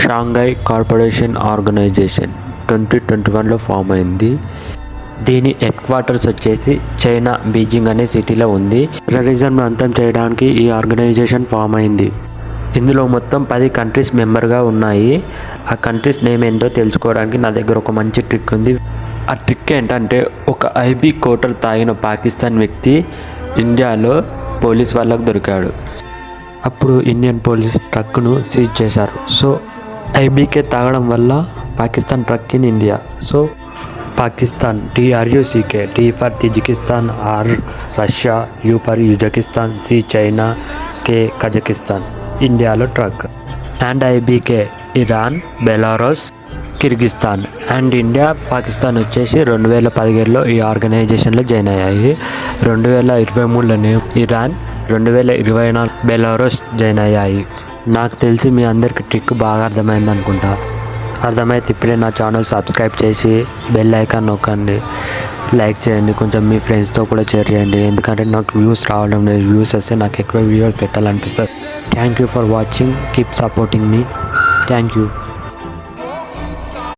Shanghai cooperation organisation 2021లో form అయింది. దీని head quarters వచ్చేసి చైనా బీజింగ్ అనే సిటీలో ఉంది. టెర్రరిజంను అంతం చేయడానికి ఈ ఆర్గనైజేషన్ ఫామ్ అయింది. ఇందులో మొత్తం 10 కంట్రీస్ మెంబర్గా ఉన్నాయి. ఆ కంట్రీస్ నేమ్ ఏంటో తెలుసుకోవడానికి నా దగ్గర ఒక మంచి ట్రిక్ ఉంది. ఆ ట్రిక్ ఏంటంటే, ఒక ఐబీ కోటర్ తాగిన పాకిస్తాన్ వ్యక్తి ఇండియాలో పోలీస్ వాళ్ళకు దొరికాడు. అప్పుడు ఇండియన్ పోలీస్ ట్రక్ను సీజ్ చేశారు. సో ఐబీకే తాగడం వల్ల Pakistan truck in India. So Pakistan TRUCK, T for Tajikistan, R Russia, U for Uzbekistan, C China, K Kazakhstan, ఇండియాలో truck. And IBK Iran, Belarus, Kyrgyzstan. And India, Pakistan వచ్చేసి 2017లో ఈ ఆర్గనైజేషన్లో జాయిన్ అయ్యాయి. 2023లోనే ఇరాన్, 2024 బెలారస్ జాయిన్ అయ్యాయి. నాకు తెలిసి మీ అందరికి ట్రిక్ బాగా అర్థమైంది అనుకుంటా. అర్థమైతే ఇప్పుడే నా ఛానల్ సబ్స్క్రైబ్ చేసి బెల్ ఐకాన్ నొక్కండి, లైక్ చేయండి, కొంచెం మీ ఫ్రెండ్స్తో కూడా షేర్ చేయండి. ఎందుకంటే నాకు వ్యూస్ రావడం లేదు. వ్యూస్ వస్తే నాకు ఎక్కువ వీడియోస్ పెట్టాలనిపిస్తుంది. Thank you for watching. Keep supporting మీ. Thank you.